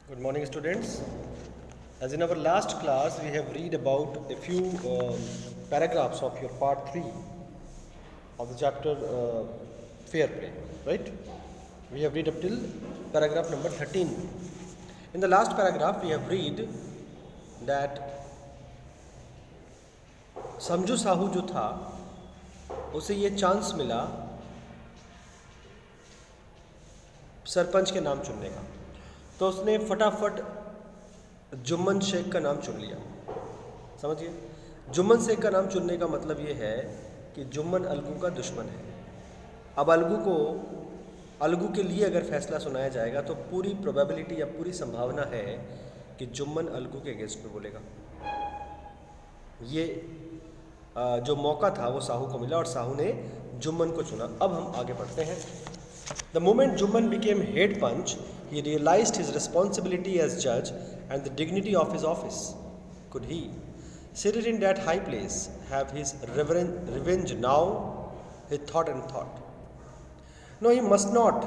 Good morning, students. As in our last class, we have read about a few paragraphs of your part 3 of the chapter Fair Play, right? We have read up till paragraph number 13. In the last paragraph, we have read that समझू साहू जो था उसे ये chance मिला सरपंच के नाम चुनने का, तो उसने फटाफट जुम्मन शेख का नाम चुन लिया। समझिए, जुम्मन शेख का नाम चुनने का मतलब ये है कि जुम्मन अलगू का दुश्मन है। अब अलगू के लिए अगर फैसला सुनाया जाएगा तो पूरी प्रोबेबिलिटी या पूरी संभावना है कि जुम्मन अलगू के अगेंस्ट में बोलेगा। ये जो मौका था वो साहू को मिला और साहू ने जुम्मन को चुना। अब हम आगे बढ़ते हैं। The moment Jumman became head punch, he realized his responsibility as judge and the dignity of his office. Could he, seated in that high place, have his revenge now? He thought and thought. No, he must not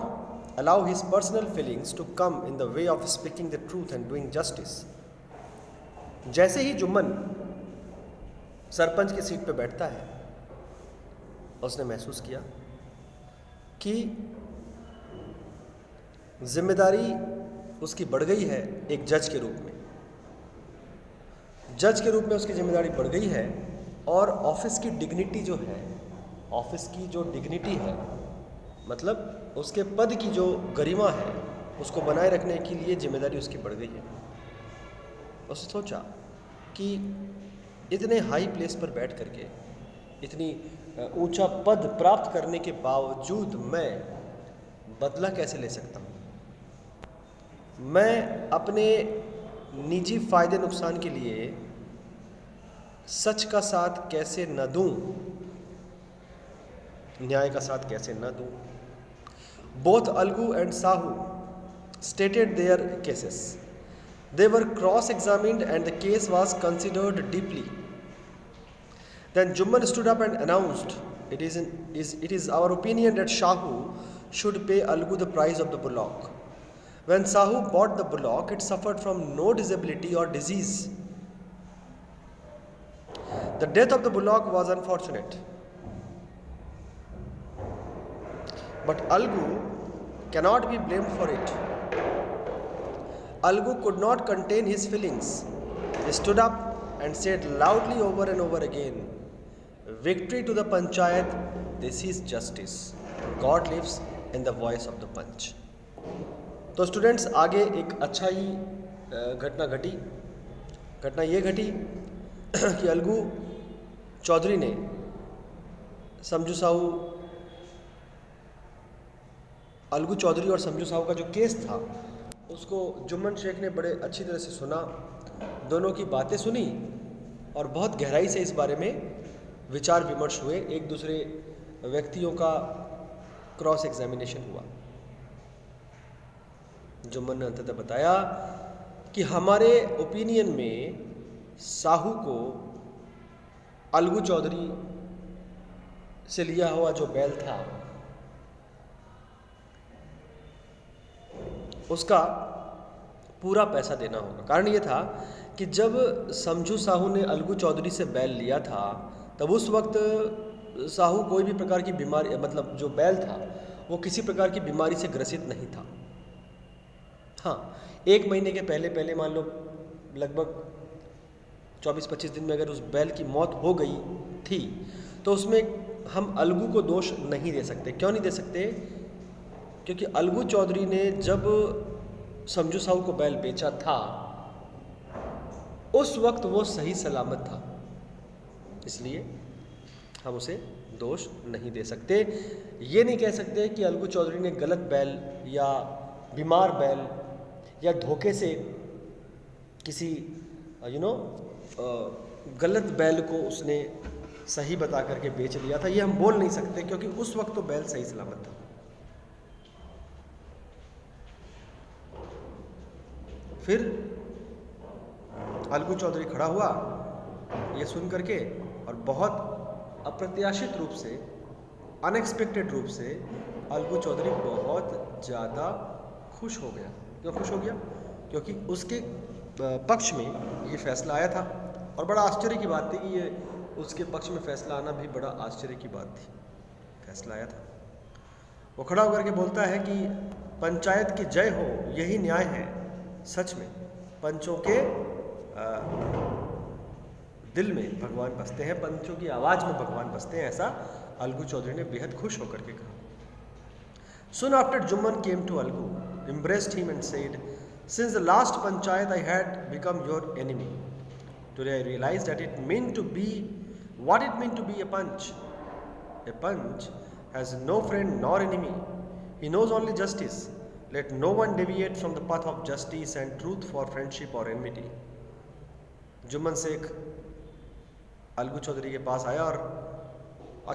allow his personal feelings to come in the way of speaking the truth and doing justice. जैसे ही जुम्मन सरपंच की seat पर बैठता है, उसने महसूस किया कि जिम्मेदारी उसकी बढ़ गई है। एक जज के रूप में उसकी जिम्मेदारी बढ़ गई है और ऑफिस की डिग्निटी है, मतलब उसके पद की जो गरिमा है उसको बनाए रखने के लिए जिम्मेदारी उसकी बढ़ गई है। उसने सोचा कि इतने हाई प्लेस पर बैठ करके इतनी ऊंचा पद प्राप्त करने के बावजूद मैं बदला कैसे ले सकता हूँ। मैं अपने निजी फायदे नुकसान के लिए सच का साथ कैसे न दूं, न्याय का साथ कैसे न दूं। Both Algu and Sahu stated their cases. They were cross-examined and the case was considered deeply. Then Jumman stood up and announced, it is our opinion that Shahu should pay Algu the price of the bullock. When Sahu bought the bullock, it suffered from no disability or disease. The death of the bullock was unfortunate. But Algu cannot be blamed for it. Algu could not contain his feelings. He stood up and said loudly over and over again, "Victory to the Panchayat, this is justice. God lives in the voice of the punch." तो students, आगे एक अच्छा ही घटना ये घटी कि अलगू चौधरी ने अलगू चौधरी और समझू साहू का जो केस था उसको जुम्मन शेख ने बड़े अच्छी तरह से सुना, दोनों की बातें सुनी और बहुत गहराई से इस बारे में विचार विमर्श हुए। एक दूसरे व्यक्तियों का क्रॉस एग्जामिनेशन हुआ। जुम्मन ने अंततः बताया कि हमारे ओपिनियन में साहू को अलगू चौधरी से लिया हुआ जो बैल था उसका पूरा पैसा देना होगा। कारण ये था कि जब समझू साहू ने अलगू चौधरी से बैल लिया था तब उस वक्त साहू कोई भी प्रकार की बीमारी, मतलब जो बैल था वो किसी प्रकार की बीमारी से ग्रसित नहीं था। हाँ, 1 महीने के पहले मान लो लगभग 24-25 दिन में अगर उस बैल की मौत हो गई थी तो उसमें हम अलगू को दोष नहीं दे सकते। क्यों नहीं दे सकते? क्योंकि अलगू चौधरी ने जब समझू साहू को बैल बेचा था उस वक्त वो सही सलामत था, इसलिए हम उसे दोष नहीं दे सकते। ये नहीं कह सकते कि अलगू चौधरी ने गलत बैल या बीमार बैल या धोखे से किसी गलत बैल को उसने सही बता करके बेच लिया था, ये हम बोल नहीं सकते क्योंकि उस वक्त तो बैल सही सलामत था। फिर अलगू चौधरी खड़ा हुआ ये सुन करके और बहुत अप्रत्याशित रूप से, अनएक्सपेक्टेड रूप से अलगू चौधरी बहुत ज़्यादा खुश हो गया। क्यों खुश हो गया? क्योंकि उसके पक्ष में ये फैसला आया था और बड़ा आश्चर्य की बात थी कि ये उसके पक्ष में फैसला आना भी बड़ा आश्चर्य की बात थी। फैसला आया था, वो खड़ा होकर के बोलता है कि पंचायत की जय हो, यही न्याय है। सच में पंचों के दिल में भगवान बसते हैं, पंचों की आवाज़ में भगवान बसते हैं, ऐसा अलगू चौधरी ने बेहद खुश होकर के कहा। Soon after, Jumman came to Algu, embraced him and said, "Since the last panchayat I had become your enemy. Today I realized that it meant to be what it meant to be a panch. A panch has no friend nor enemy. He knows only justice. Let no one deviate from the path of justice and truth for friendship or enmity." Jumman Sheikh Algu Chaudhary के पास आया और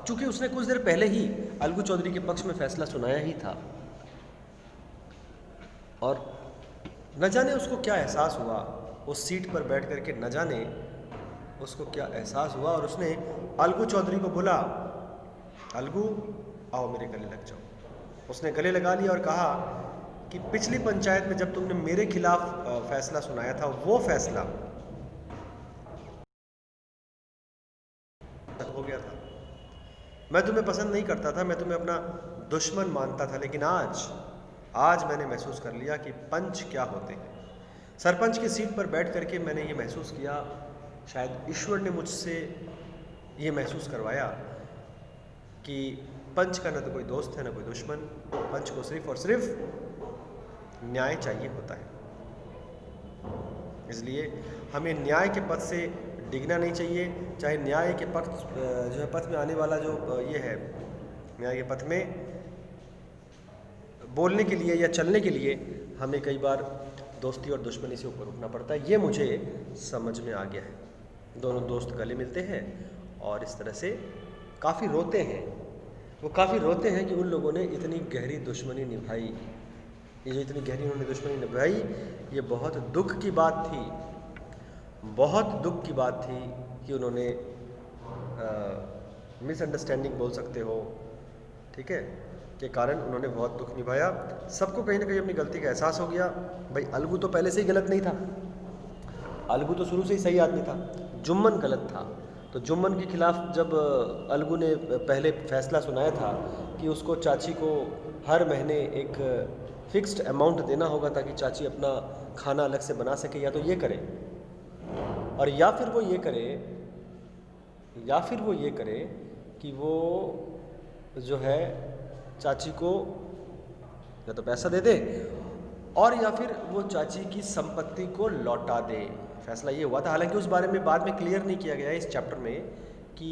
चूंकि उसने कुछ देर पहले ही अलगू चौधरी के पक्ष में फैसला सुनाया ही था और न जाने उसको क्या एहसास हुआ उस सीट पर बैठ करके, न जाने उसको क्या एहसास हुआ और उसने अलगू चौधरी को बोला, अलगू आओ मेरे गले लग जाओ। उसने गले लगा लिया और कहा कि पिछली पंचायत में जब तुमने मेरे खिलाफ फैसला सुनाया था, वो फैसला हो गया था। मैं तुम्हें पसंद नहीं करता था, मैं तुम्हें अपना दुश्मन मानता था, लेकिन आज मैंने महसूस कर लिया कि पंच क्या होते हैं। सरपंच की सीट पर बैठ करके मैंने ये महसूस किया, शायद ईश्वर ने मुझसे ये महसूस करवाया कि पंच का न तो कोई दोस्त है न कोई दुश्मन, पंच को सिर्फ और सिर्फ न्याय चाहिए होता है। इसलिए हमें न्याय के पथ से डिगना नहीं चाहिए, चाहे न्याय के पक्ष जो है पथ में आने वाला जो ये है, न्याय के पथ में बोलने के लिए या चलने के लिए हमें कई बार दोस्ती और दुश्मनी से ऊपर उठना पड़ता है। ये मुझे समझ में आ गया है। दोनों दोस्त गले मिलते हैं और इस तरह से काफ़ी रोते हैं। वो काफ़ी रोते हैं कि उन लोगों ने इतनी गहरी दुश्मनी निभाई। ये जो इतनी गहरी उन्होंने दुश्मनी निभाई, ये बहुत दुख की बात थी, बहुत दुख की बात थी कि उन्होंने मिसअंडरस्टैंडिंग बोल सकते हो, ठीक है, के कारण उन्होंने बहुत दुख निभाया। सबको कहीं ना कहीं अपनी गलती का एहसास हो गया। भाई अलगू तो पहले से ही गलत नहीं था, अलगू तो शुरू से ही सही आदमी था, जुम्मन गलत था। तो जुम्मन के खिलाफ जब अलगू ने पहले फैसला सुनाया था कि उसको चाची को हर महीने एक फिक्स्ड अमाउंट देना होगा ताकि चाची अपना खाना अलग से बना सके, या तो ये करे और या फिर वो ये करे कि वो जो है चाची को या तो पैसा दे दे और या फिर वो चाची की संपत्ति को लौटा दे। फैसला ये हुआ था। हालांकि उस बारे में बाद में क्लियर नहीं किया गया है इस चैप्टर में कि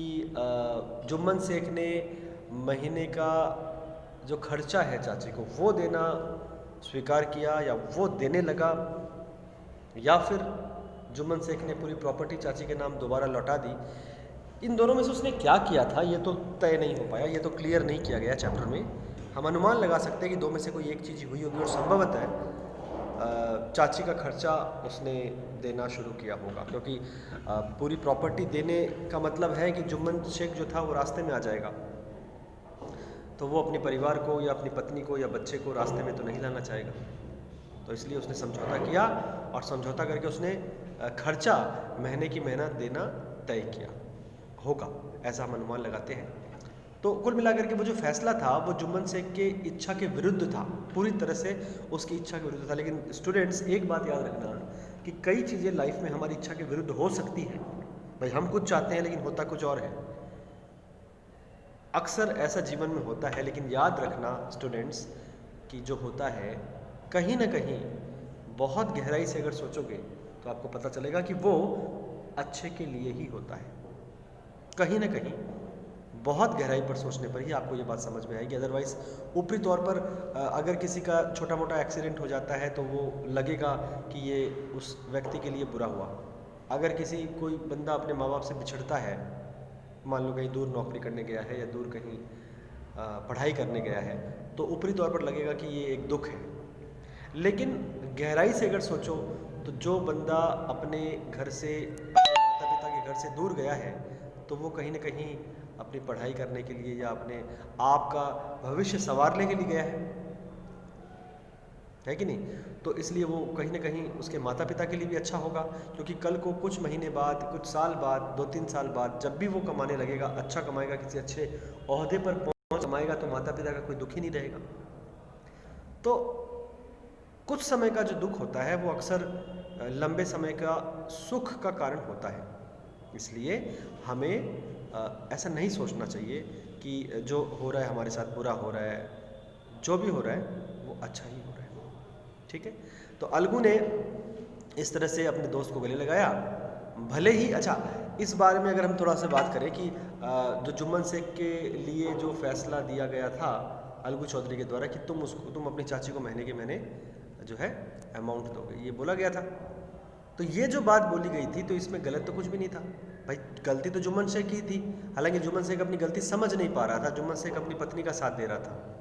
जुम्मन शेख ने महीने का जो खर्चा है चाची को वो देना स्वीकार किया या वो देने लगा, या फिर जुम्मन शेख ने पूरी प्रॉपर्टी चाची के नाम दोबारा लौटा दी। इन दोनों में से उसने क्या किया था ये तो तय नहीं हो पाया, ये तो क्लियर नहीं किया गया चैप्टर में। हम अनुमान लगा सकते हैं कि दो में से कोई एक चीज़ हुई होगी और संभवतः चाची का खर्चा उसने देना शुरू किया होगा, क्योंकि पूरी प्रॉपर्टी देने का मतलब है कि जुम्मन शेख जो था वो रास्ते में आ जाएगा, तो वो अपने परिवार को या अपनी पत्नी को या बच्चे को रास्ते में तो नहीं लाना चाहेगा। तो इसलिए उसने समझौता किया और समझौता करके उसने खर्चा महीने की मेहनत देना तय किया होगा, ऐसा हम अनुमान लगाते हैं। तो कुल मिलाकर के वो जो फैसला था वो जुम्मन शेख के इच्छा के विरुद्ध था, पूरी तरह से उसकी इच्छा के विरुद्ध था। लेकिन स्टूडेंट्स एक बात याद रखना कि कई चीज़ें लाइफ में हमारी इच्छा के विरुद्ध हो सकती हैं। भाई हम कुछ चाहते हैं लेकिन होता कुछ और है, अक्सर ऐसा जीवन में होता है। लेकिन याद रखना स्टूडेंट्स कि जो होता है कहीं ना कहीं बहुत गहराई से अगर सोचोगे तो आपको पता चलेगा कि वो अच्छे के लिए ही होता है। कहीं ना कहीं बहुत गहराई पर सोचने पर ही आपको ये बात समझ में आएगी। अदरवाइज़ ऊपरी तौर पर अगर किसी का छोटा मोटा एक्सीडेंट हो जाता है तो वो लगेगा कि ये उस व्यक्ति के लिए बुरा हुआ। अगर कोई बंदा अपने माँ बाप से बिछड़ता है, मान लो कहीं दूर नौकरी करने गया है या दूर कहीं पढ़ाई करने गया है, तो ऊपरी तौर पर लगेगा कि ये एक दुख है। लेकिन गहराई से अगर सोचो तो जो बंदा अपने घर से, अपने माता पिता के घर से दूर गया है, तो वो कहीं ना कहीं अपनी पढ़ाई करने के लिए या अपने आप का भविष्य संवारने के लिए गया है। है कि नहीं? तो इसलिए वो कहीं ना कहीं उसके माता पिता के लिए भी अच्छा होगा, क्योंकि कल को कुछ महीने बाद, कुछ साल बाद, 2-3 साल बाद जब भी वो कमाने लगेगा, अच्छा कमाएगा, किसी अच्छे ओहदे पर पहुंच कमाएगा, तो माता पिता का कोई दुख ही नहीं रहेगा। तो कुछ समय का जो दुख होता है वो अक्सर लंबे समय का सुख का कारण होता है। इसलिए हमें ऐसा नहीं सोचना चाहिए कि जो हो रहा है हमारे साथ बुरा हो रहा है, जो भी हो रहा है वो अच्छा ही हो रहा है। ठीक है, तो अलगू ने इस तरह से अपने दोस्त को गले लगाया, भले ही। अच्छा, इस बारे में अगर हम थोड़ा सा बात करें कि जो जुम्मन शेख के लिए जो फैसला दिया गया था अलगू चौधरी के द्वारा कि तुम अपनी चाची को महीने के महीने जो है अमाउंट दोगे, ये बोला गया था। तो ये जो बात बोली गई थी, तो इसमें गलत तो कुछ भी नहीं था भाई, गलती तो जुम्मन शेख की थी। हालांकि जुम्मन शेख अपनी गलती समझ नहीं पा रहा था, जुम्मन शेख अपनी पत्नी का साथ दे रहा था।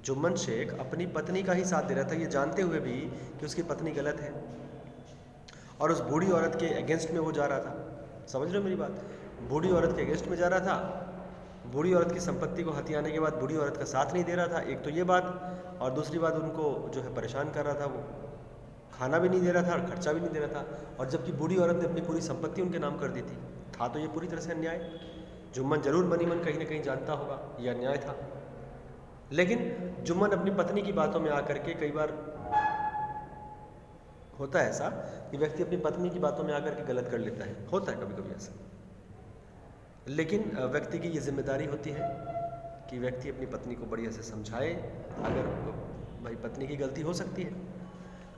जुम्मन शेख अपनी पत्नी का ही साथ दे रहा था, ये जानते हुए भी कि उसकी पत्नी गलत है और उस बूढ़ी औरत के अगेंस्ट में वो जा रहा था। समझ रहे हो मेरी बात? बूढ़ी औरत के अगेंस्ट में जा रहा था, बूढ़ी औरत की संपत्ति को हथियाने के बाद बूढ़ी औरत का साथ नहीं दे रहा था। एक तो ये बात, और दूसरी बात उनको जो है परेशान कर रहा था, वो खाना भी नहीं दे रहा था और खर्चा भी नहीं दे रहा था, और जबकि बूढ़ी औरत ने अपनी पूरी संपत्ति उनके नाम कर दी थी। था तो ये पूरी तरह से अन्याय। जुम्मन जरूर मनी मन कहीं ना कहीं जानता होगा ये अन्याय था, लेकिन जुम्मन अपनी पत्नी की बातों में आकर के, कई बार होता है ऐसा कि व्यक्ति अपनी पत्नी की बातों में आकर के गलत कर लेता है, होता है कभी कभी ऐसा। लेकिन व्यक्ति की ये जिम्मेदारी होती है कि व्यक्ति अपनी पत्नी को बढ़िया से समझाए। अगर भाई पत्नी की गलती हो सकती है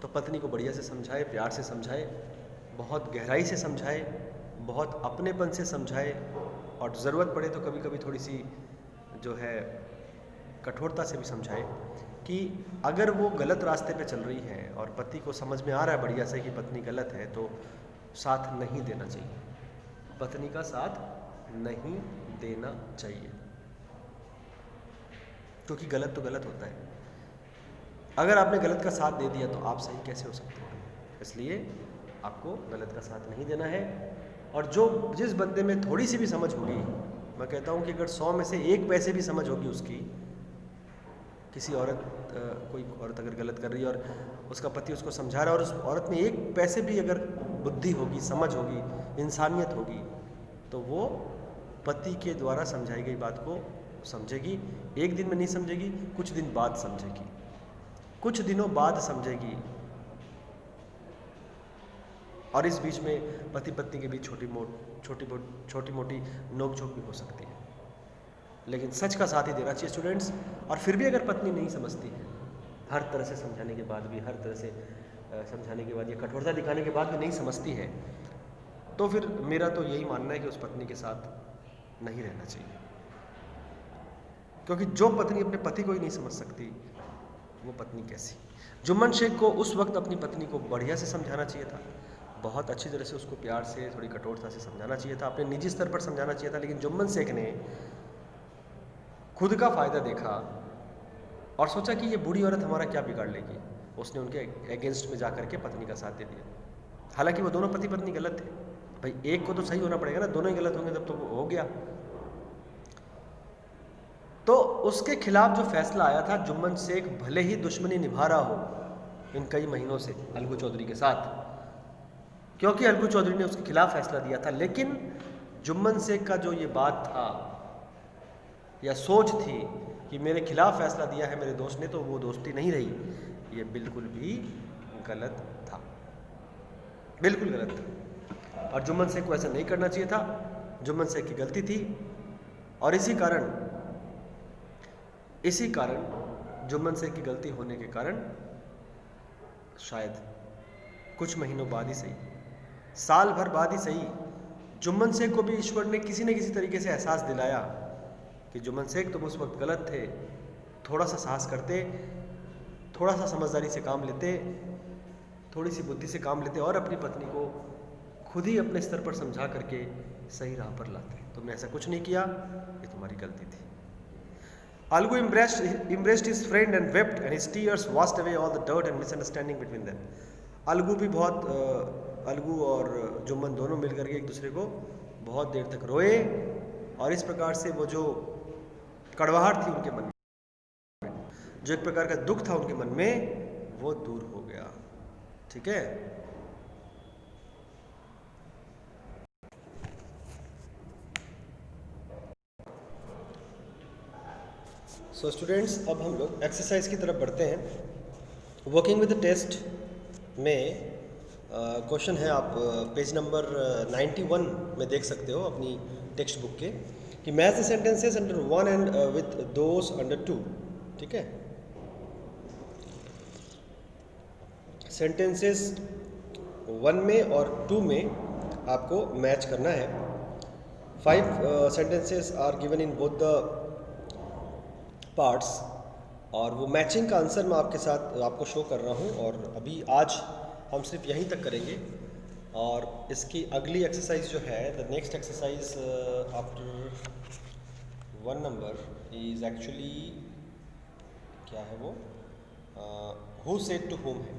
तो पत्नी को बढ़िया से समझाए, प्यार से समझाए, बहुत गहराई से समझाए, बहुत अपनेपन से समझाए, और ज़रूरत पड़े तो कभी कभी थोड़ी सी जो है कठोरता से भी समझाए कि अगर वो गलत रास्ते पे चल रही है और पति को समझ में आ रहा है बढ़िया से कि पत्नी गलत है, तो साथ नहीं देना चाहिए, पत्नी का साथ नहीं देना चाहिए, क्योंकि गलत तो गलत होता है। अगर आपने गलत का साथ दे दिया तो आप सही कैसे हो सकते हो? इसलिए आपको गलत का साथ नहीं देना है। और जिस बंदे में थोड़ी सी भी समझ होगी, मैं कहता हूँ कि अगर 100 में से 1 पैसे भी समझ होगी उसकी, किसी कोई औरत अगर गलत कर रही है और उसका पति उसको समझा रहा है, और उस औरत में 1 पैसे भी अगर बुद्धि होगी, समझ होगी, इंसानियत होगी, तो वो पति के द्वारा समझाई गई बात को समझेगी। एक दिन में नहीं समझेगी, कुछ दिन बाद समझेगी, कुछ दिनों बाद समझेगी। और इस बीच में पति पत्नी के बीच छोटी मोटी नोकझोंक भी हो सकती है, लेकिन सच का साथ ही देना चाहिए स्टूडेंट्स। और फिर भी अगर पत्नी नहीं समझती है, हर तरह से समझाने के बाद भी, हर तरह से समझाने के बाद या कठोरता दिखाने के बाद भी नहीं समझती है, तो फिर मेरा तो यही मानना है कि उस पत्नी के साथ नहीं रहना चाहिए। क्योंकि जो पत्नी अपने पति को ही नहीं समझ सकती, वो पत्नी कैसी? जुम्मन शेख को उस वक्त अपनी पत्नी को बढ़िया से समझाना चाहिए था, बहुत अच्छी तरह से उसको प्यार से, थोड़ी कठोरता से समझाना चाहिए था, अपने निजी स्तर पर समझाना चाहिए था। लेकिन जुम्मन शेख ने खुद का फ़ायदा देखा और सोचा कि ये बूढ़ी औरत हमारा क्या बिगाड़ लेगी। उसने उनके अगेंस्ट में जाकर के पत्नी का साथ दे दिया। हालांकि वो दोनों पति पत्नी गलत थे, भाई एक को तो सही होना पड़ेगा ना, दोनों ही गलत होंगे तब तो हो गया। तो उसके खिलाफ जो फैसला आया था, जुम्मन शेख भले ही दुश्मनी निभा रहा हो इन कई महीनों से अलगू चौधरी के साथ, क्योंकि अलगू चौधरी ने उसके खिलाफ फैसला दिया था, लेकिन जुम्मन शेख का जो ये बात था या सोच थी कि मेरे खिलाफ फैसला दिया है मेरे दोस्त ने, तो वो दोस्ती नहीं रही, ये बिल्कुल भी गलत था, बिल्कुल गलत था। और जुम्मन शेख को ऐसा नहीं करना चाहिए था, जुम्मन शेख की गलती थी। और इसी कारण जुम्मन शेख की गलती होने के कारण शायद कुछ महीनों बाद ही सही, साल भर बाद ही सही, जुम्मन शेख को भी ईश्वर ने किसी न किसी तरीके से एहसास दिलाया कि जुम्मन शेख तुम उस वक्त गलत थे, थोड़ा सा साहस करते, थोड़ा सा समझदारी से काम लेते, थोड़ी सी बुद्धि से काम लेते और अपनी पत्नी को खुद ही अपने स्तर पर समझा करके सही राह पर लाते। तुमने ऐसा कुछ नहीं किया, ये तुम्हारी गलती थी। Algu embraced his friend and wept, and his tears washed away all the dirt and misunderstanding between them. Algu और जुम्मन दोनों मिलकर के एक दूसरे को बहुत देर तक रोए, और इस प्रकार से वो जो कड़वाहट थी उनके मन में, जो एक प्रकार का दुख था उनके मन में वो दूर हो गया। ठीक है, सो स्टूडेंट्स अब हम लोग एक्सरसाइज की तरफ बढ़ते हैं। वर्किंग विद द टेस्ट में क्वेश्चन है, आप पेज नंबर 91 में देख सकते हो अपनी टेक्स्ट बुक के, कि match the sentences under 1 and with those under 2। ठीक है, सेंटेंसेस 1 में और 2 में आपको मैच करना है। 5 sentences are given in both the parts, और वो मैचिंग का आंसर मैं आपके साथ आपको शो कर रहा हूँ। और अभी आज हम सिर्फ यहीं तक करेंगे, और इसकी अगली एक्सरसाइज जो है, the next exercise after 1 number is actually क्या है वो, हु सेड टू होम है,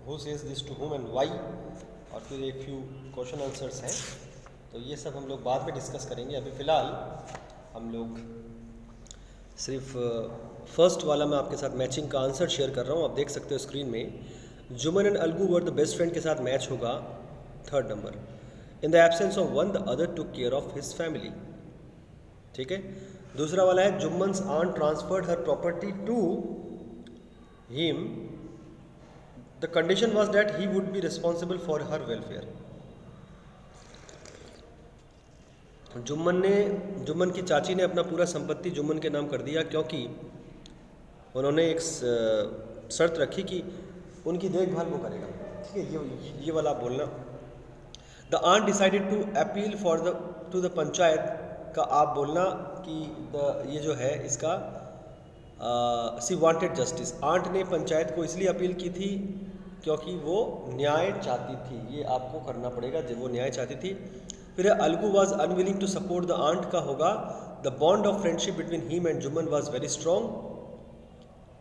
who says this to whom and why, और फिर एक फ्यू क्वेश्चन आंसर्स हैं। तो ये सब हम लोग बाद में डिस्कस करेंगे। अभी फ़िलहाल हम लोग सिर्फ फर्स्ट वाला मैं आपके साथ मैचिंग का आंसर शेयर कर रहा हूँ। आप देख सकते हो स्क्रीन में, Jumman and Algu were the best friend के साथ मैच होगा 3rd number. In the absence of one the other took care of his family. ठीक है, दूसरा वाला है, Jumman's aunt transferred her property to him, the condition was that he would be responsible for her welfare. Jumman की चाची ने अपना पूरा संपत्ति जुम्मन के नाम कर दिया, क्योंकि उन्होंने एक शर्त रखी कि उनकी देखभाल वो करेगा। ठीक है, ये वाला बोलना। The aunt decided to appeal for the to the panchayat का आप बोलना कि ये जो है इसका सी वांटेड जस्टिस। आंट ने पंचायत को इसलिए अपील की थी क्योंकि वो न्याय चाहती थी। ये आपको करना पड़ेगा, जब वो न्याय चाहती थी। फिर Algu was unwilling to support the aunt का होगा, the bond of friendship between him and Jumman was very strong.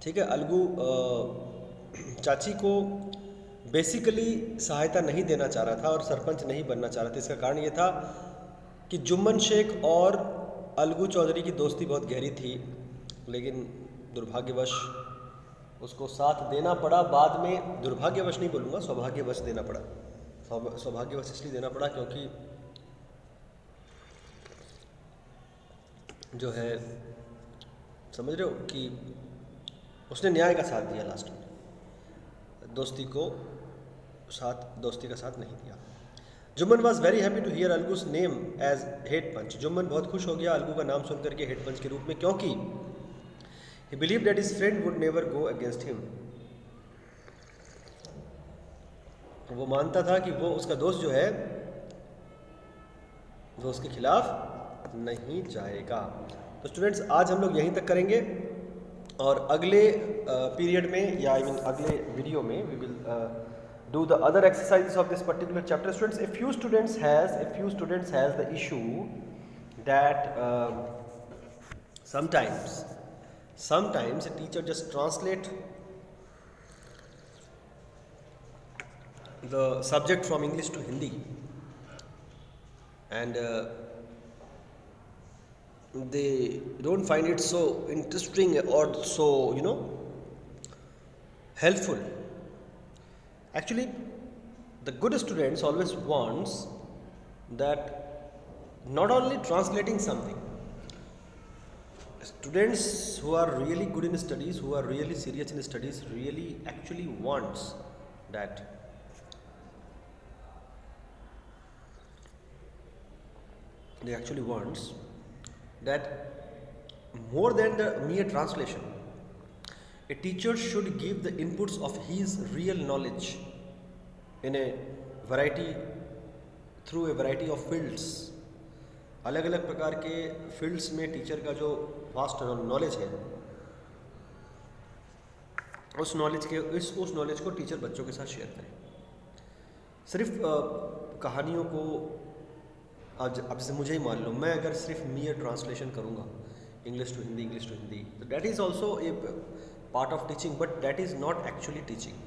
ठीक है, अलगू चाची को बेसिकली सहायता नहीं देना चाह रहा था और सरपंच नहीं बनना चाह रहा था। इसका कारण ये था कि जुम्मन शेख और अलगू चौधरी की दोस्ती बहुत गहरी थी, लेकिन दुर्भाग्यवश उसको साथ देना पड़ा। बाद में दुर्भाग्यवश नहीं बोलूँगा, सौभाग्यवश देना पड़ा। सौभाग्यवश इसलिए देना पड़ा क्योंकि जो है, समझ रहे हो कि उसने न्याय का साथ दिया लास्ट में, दोस्ती का साथ नहीं दिया। Jumman was very happy to hear Algu's name as head panch. Jumman बहुत खुश हो गया अलगू का नाम सुन करके हेड पंच के रूप में, क्योंकि ही believe that his friend would never go against him. वो मानता था कि वो उसका दोस्त जो है वो उसके खिलाफ नहीं जाएगा। तो स्टूडेंट्स आज हम लोग यहीं तक करेंगे, और अगले पीरियड में या आई मीन अगले वीडियो में we will do the other exercises of this particular chapter. Students, a few students has the issue that sometimes a teacher just translate the subject from English to Hindi, and they don't find it so interesting or so helpful. Actually, the good students always wants that not only translating something. Students who are really good in studies, who are really serious in studies, really actually wants that more than the mere translation, a teacher should give the inputs of his real knowledge in a variety through a variety of fields. अलग अलग प्रकार के fields में teacher का जो vast knowledge है, उस knowledge को टीचर बच्चों के साथ शेयर करें। सिर्फ कहानियों को अब से मुझे ही मान लो, मैं अगर सिर्फ मियर ट्रांसलेशन करूँगा इंग्लिश टू हिंदी, तो that is also a part of teaching, but that is not actually teaching.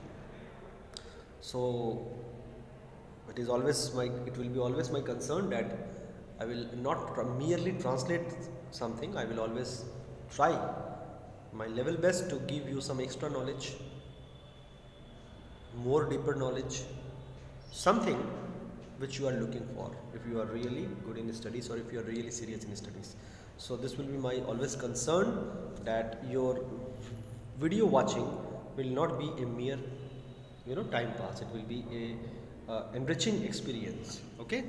So it will be always my concern that I will not merely translate something. I will always try my level best to give you some extra knowledge, more deeper knowledge, something which you are looking for if you are really good in studies or if you are really serious in studies. So this will be my always concern, that your video watching will not be a mere time pass. It will be a enriching experience. Okay,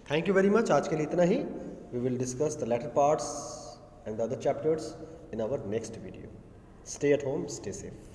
thank you very much. आज के लिए इतना ही. We will discuss the latter parts and the other chapters in our next video. Stay at home, stay safe.